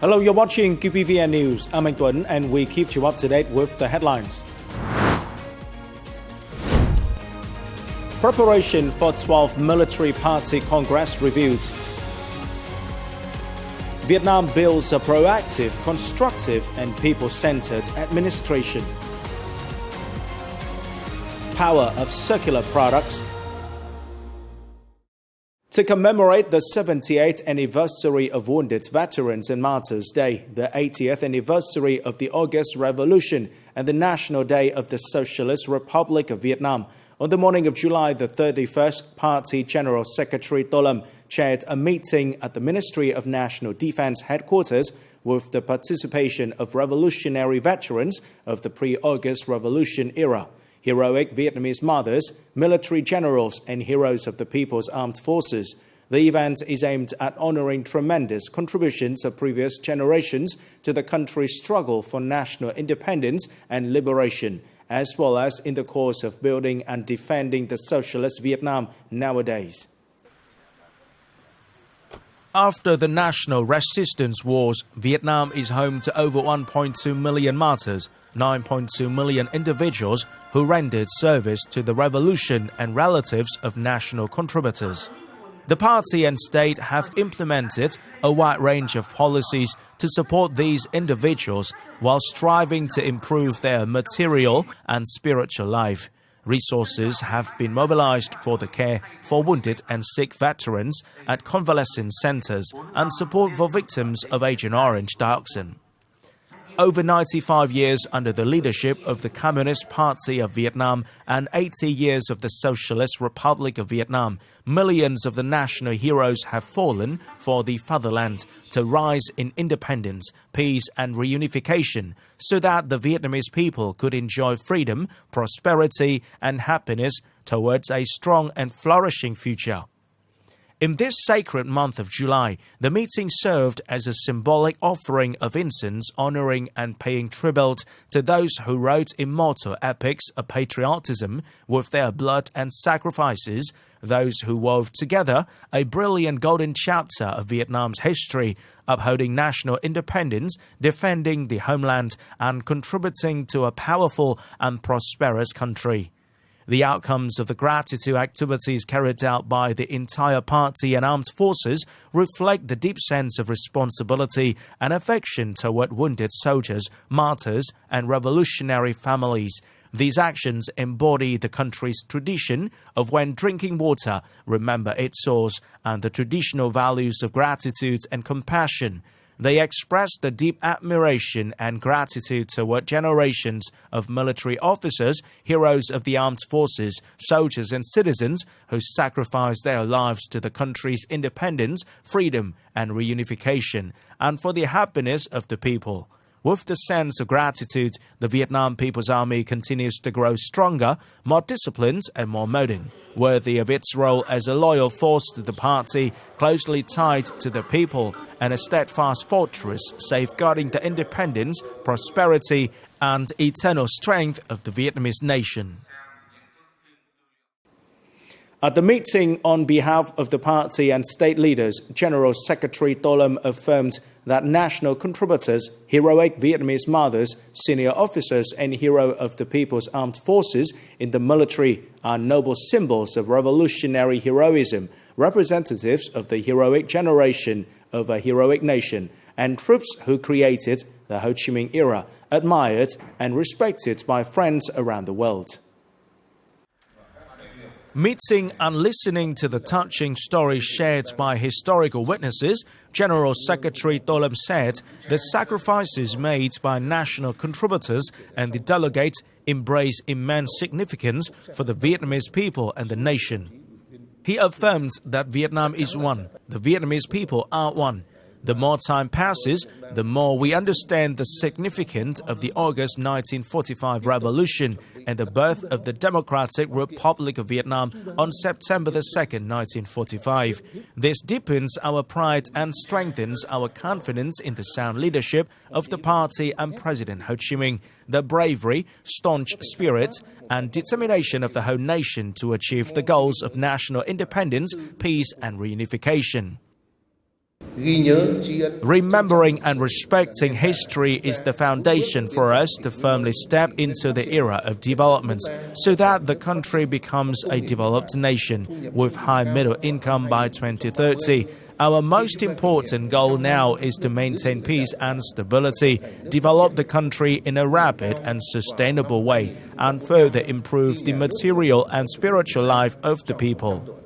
Hello, you're watching Qpvn News. I'm Anh Tuấn and we keep you up to date with the headlines. Preparation for 12th Military Party Congress reviewed. Vietnam builds a proactive, constructive and people-centered administration. Power of circular products. To commemorate the 78th anniversary of Wounded Veterans and Martyrs Day, the 80th anniversary of the August Revolution, and the National Day of the Socialist Republic of Vietnam, on the morning of July the 31st, Party General Secretary Tô Lâm chaired a meeting at the Ministry of National Defense headquarters with the participation of revolutionary veterans of the pre-August Revolution era, heroic Vietnamese mothers, military generals, and heroes of the People's Armed Forces. The event is aimed at honoring tremendous contributions of previous generations to the country's struggle for national independence and liberation, as well as in the course of building and defending the socialist Vietnam nowadays. After the national resistance wars, Vietnam is home to over 1.2 million martyrs, 9.2 million individuals who rendered service to the revolution and relatives of national contributors. The party and state have implemented a wide range of policies to support these individuals while striving to improve their material and spiritual life. Resources have been mobilized for the care for wounded and sick veterans at convalescent centers and support for victims of Agent Orange dioxin. Over 95 years under the leadership of the Communist Party of Vietnam and 80 years of the Socialist Republic of Vietnam, millions of the national heroes have fallen for the fatherland to rise in independence, peace and reunification so that the Vietnamese people could enjoy freedom, prosperity and happiness towards a strong and flourishing future. In this sacred month of July, the meeting served as a symbolic offering of incense honoring and paying tribute to those who wrote immortal epics of patriotism with their blood and sacrifices, those who wove together a brilliant golden chapter of Vietnam's history, upholding national independence, defending the homeland, and contributing to a powerful and prosperous country. The outcomes of the gratitude activities carried out by the entire party and armed forces reflect the deep sense of responsibility and affection toward wounded soldiers, martyrs, and revolutionary families. These actions embody the country's tradition of when drinking water, remember its source, and the traditional values of gratitude and compassion. They express the deep admiration and gratitude toward generations of military officers, heroes of the armed forces, soldiers and citizens who sacrificed their lives to the country's independence, freedom and reunification, and for the happiness of the people. With the sense of gratitude, the Vietnam People's Army continues to grow stronger, more disciplined and more modern, worthy of its role as a loyal force to the party, closely tied to the people, and a steadfast fortress safeguarding the independence, prosperity and eternal strength of the Vietnamese nation. At the meeting on behalf of the party and state leaders, General Secretary Tô Lâm affirmed that national contributors, heroic Vietnamese mothers, senior officers and hero of the People's Armed Forces in the military are noble symbols of revolutionary heroism, representatives of the heroic generation of a heroic nation, and troops who created the Ho Chi Minh era, admired and respected by friends around the world. Meeting and listening to the touching stories shared by historical witnesses, General Secretary Tô Lâm said the sacrifices made by national contributors and the delegates embrace immense significance for the Vietnamese people and the nation. He affirmed that Vietnam is one, the Vietnamese people are one. The more time passes, the more we understand the significance of the August 1945 revolution and the birth of the Democratic Republic of Vietnam on September 2, 1945. This deepens our pride and strengthens our confidence in the sound leadership of the party and President Ho Chi Minh, the bravery, staunch spirit, and determination of the whole nation to achieve the goals of national independence, peace, and reunification. Remembering and respecting history is the foundation for us to firmly step into the era of development so that the country becomes a developed nation with high middle income by 2030. Our most important goal now is to maintain peace and stability, develop the country in a rapid and sustainable way, and further improve the material and spiritual life of the people.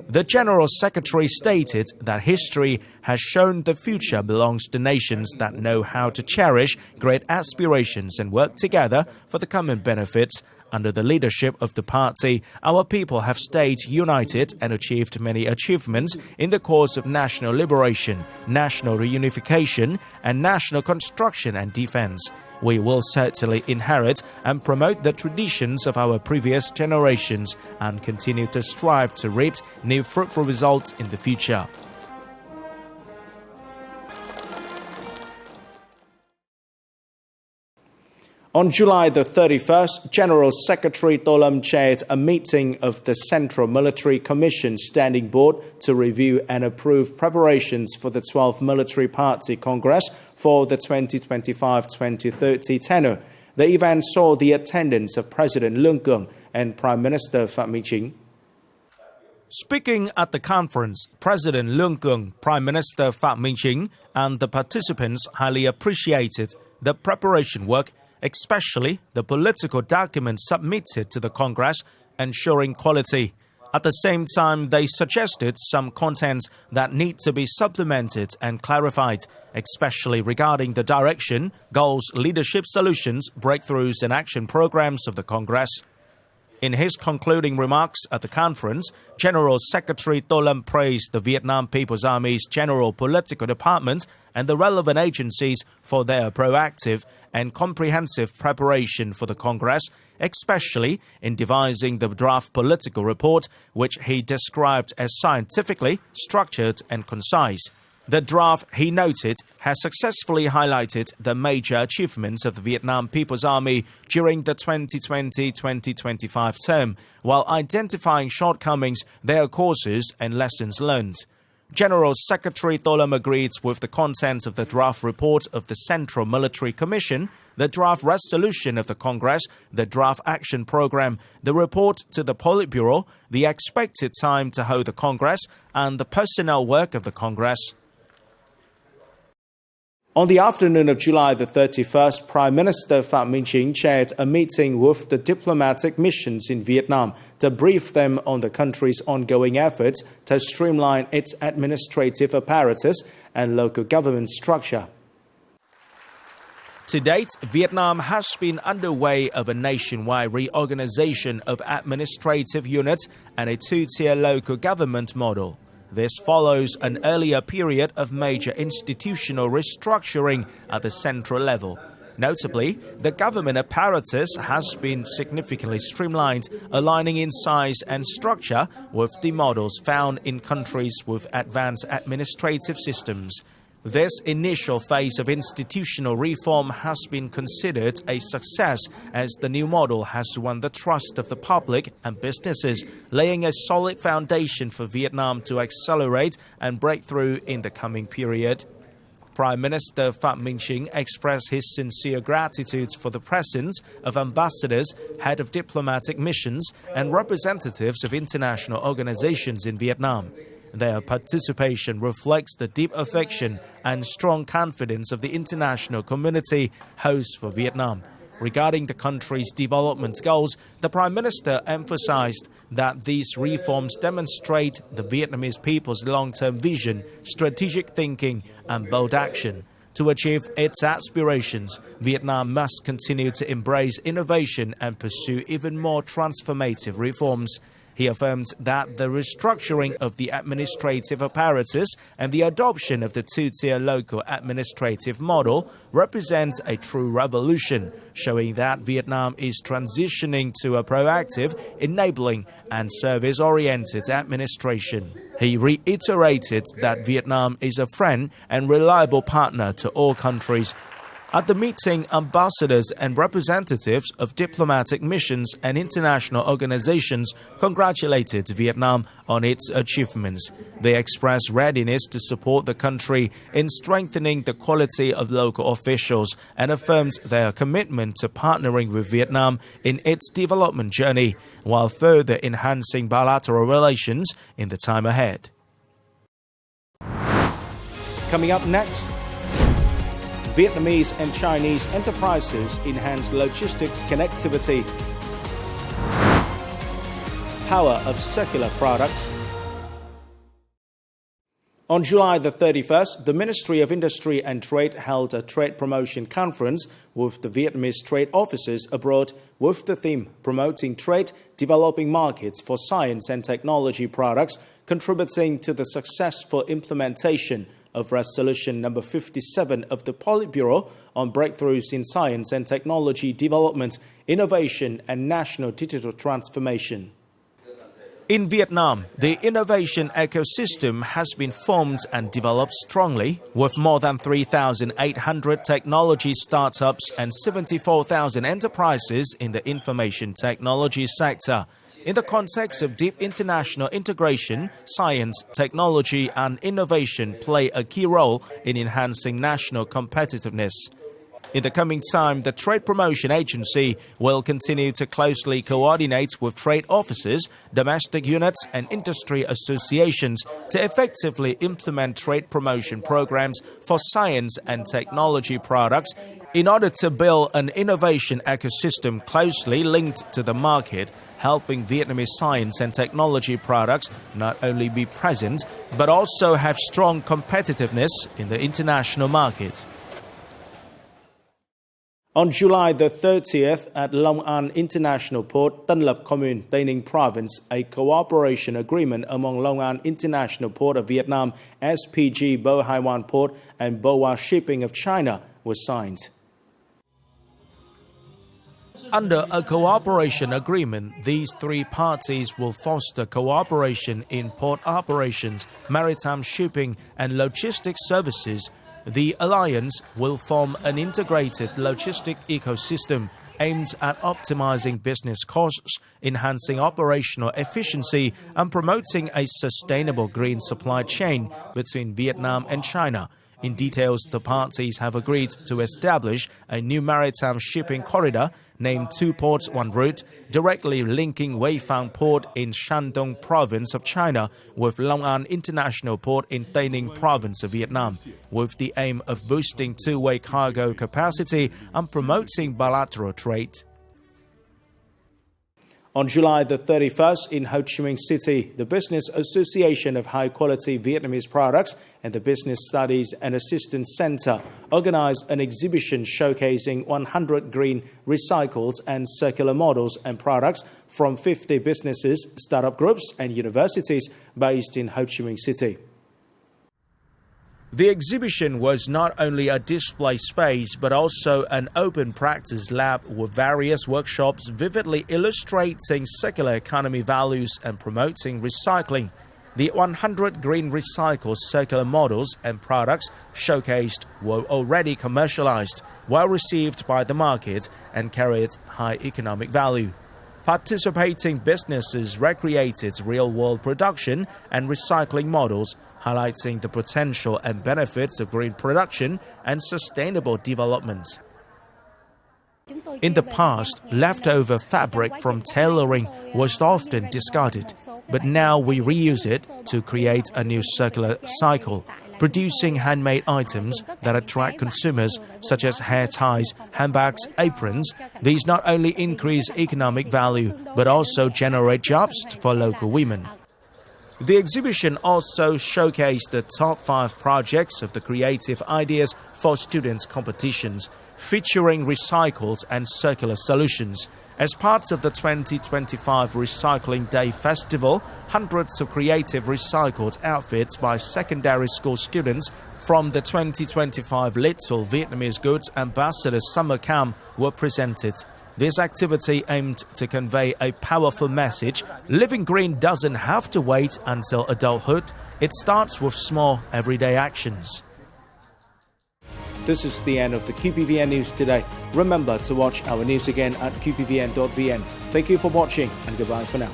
The General Secretary stated that history has shown the future belongs to nations that know how to cherish great aspirations and work together for the common benefits. Under the leadership of the party, our people have stayed united and achieved many achievements in the cause of national liberation, national reunification, and national construction and defense. We will certainly inherit and promote the traditions of our previous generations and continue to strive to reap new fruitful results in the future. On July the 31st, General Secretary To Lâm chaired a meeting of the Central Military Commission Standing Board to review and approve preparations for the 12th Military Party Congress for the 2025-2030 tenure. The event saw the attendance of President Lương Cường and Prime Minister Phạm Minh Chính. Speaking at the conference, President Lương Cường, Prime Minister Phạm Minh Chính, and the participants highly appreciated the preparation work, especially the political documents submitted to the Congress, ensuring quality. At the same time, they suggested some contents that need to be supplemented and clarified, especially regarding the direction, goals, leadership solutions, breakthroughs and action programs of the Congress. In his concluding remarks at the conference, General Secretary To Lâm praised the Vietnam People's Army's General Political Department and the relevant agencies for their proactive and comprehensive preparation for the Congress, especially in devising the draft political report, which he described as scientifically structured and concise. The draft, he noted, has successfully highlighted the major achievements of the Vietnam People's Army during the 2020-2025 term, while identifying shortcomings, their causes and lessons learned. General Secretary To Lâm agreed with the contents of the draft report of the Central Military Commission, the draft resolution of the Congress, the draft action program, the report to the Politburo, the expected time to hold the Congress, and the personnel work of the Congress. On the afternoon of July the 31st, Prime Minister Phạm Minh Chính chaired a meeting with the diplomatic missions in Vietnam to brief them on the country's ongoing efforts to streamline its administrative apparatus and local government structure. To date, Vietnam has been underway of a nationwide reorganization of administrative units and a two-tier local government model. This follows an earlier period of major institutional restructuring at the central level. Notably, the government apparatus has been significantly streamlined, aligning in size and structure with the models found in countries with advanced administrative systems. This initial phase of institutional reform has been considered a success as the new model has won the trust of the public and businesses, laying a solid foundation for Vietnam to accelerate and break through in the coming period. Prime Minister Phạm Minh Chính expressed his sincere gratitude for the presence of ambassadors, head of diplomatic missions, and representatives of international organizations in Vietnam. Their participation reflects the deep affection and strong confidence of the international community holds for Vietnam. Regarding the country's development goals, the Prime Minister emphasized that these reforms demonstrate the Vietnamese people's long-term vision, strategic thinking, and bold action. To achieve its aspirations, Vietnam must continue to embrace innovation and pursue even more transformative reforms. He affirmed that the restructuring of the administrative apparatus and the adoption of the two-tier local administrative model represents a true revolution, showing that Vietnam is transitioning to a proactive, enabling, and service-oriented administration. He reiterated that Vietnam is a friend and reliable partner to all countries. At the meeting, ambassadors and representatives of diplomatic missions and international organizations congratulated Vietnam on its achievements. They expressed readiness to support the country in strengthening the quality of local officials and affirmed their commitment to partnering with Vietnam in its development journey, while further enhancing bilateral relations in the time ahead. Coming up next, Vietnamese and Chinese enterprises enhance logistics connectivity. Power of circular products. On July the 31st, the Ministry of Industry and Trade held a trade promotion conference with the Vietnamese trade officers abroad with the theme Promoting Trade, Developing Markets for Science and Technology Products, contributing to the successful implementation of Resolution number 57 of the Politburo on breakthroughs in science and technology development, innovation and national digital transformation. In Vietnam, the innovation ecosystem has been formed and developed strongly, with more than 3,800 technology startups and 74,000 enterprises in the information technology sector. In the context of deep international integration, science, technology and innovation play a key role in enhancing national competitiveness. In the coming time, the Trade Promotion Agency will continue to closely coordinate with trade officers, domestic units and industry associations to effectively implement trade promotion programs for science and technology products in order to build an innovation ecosystem closely linked to the market, helping Vietnamese science and technology products not only be present, but also have strong competitiveness in the international market. On July the 30th, at Long An International Port, Tân Lập Commune, Tây Ninh Province, a cooperation agreement among Long An International Port of Vietnam, SPG Bo Hai Wan Port, and Boa Shipping of China was signed. Under a cooperation agreement, these three parties will foster cooperation in port operations, maritime shipping and logistics services. The alliance will form an integrated logistic ecosystem aimed at optimizing business costs, enhancing operational efficiency, and promoting a sustainable green supply chain between Vietnam and China. In details, the parties have agreed to establish a new maritime shipping corridor named Two Ports, One Route, directly linking Weifang Port in Shandong Province of China with Long An International Port in Tây Ninh Province of Vietnam, with the aim of boosting two-way cargo capacity and promoting bilateral trade. On July the 31st, in Ho Chi Minh City, the Business Association of High-Quality Vietnamese Products and the Business Studies and Assistance Center organized an exhibition showcasing 100 green, recycled and circular models and products from 50 businesses, startup groups and universities based in Ho Chi Minh City. The exhibition was not only a display space, but also an open practice lab with various workshops vividly illustrating circular economy values and promoting recycling. The 100 green recycled circular models and products showcased were already commercialized, well received by the market, and carried high economic value. Participating businesses recreated real-world production and recycling models, highlighting the potential and benefits of green production and sustainable development. In the past, leftover fabric from tailoring was often discarded, but now we reuse it to create a new circular cycle, producing handmade items that attract consumers, such as hair ties, handbags, aprons. These not only increase economic value, but also generate jobs for local women. The exhibition also showcased the top 5 projects of the Creative Ideas for Students competitions, featuring recycled and circular solutions. As part of the 2025 Recycling Day Festival, hundreds of creative recycled outfits by secondary school students from the 2025 Little Vietnamese Goods Ambassador Summer Camp were presented. This activity aimed to convey a powerful message. Living green doesn't have to wait until adulthood. It starts with small, everyday actions. This is the end of the QPVN News today. Remember to watch our news again at qpvn.vn. Thank you for watching and goodbye for now.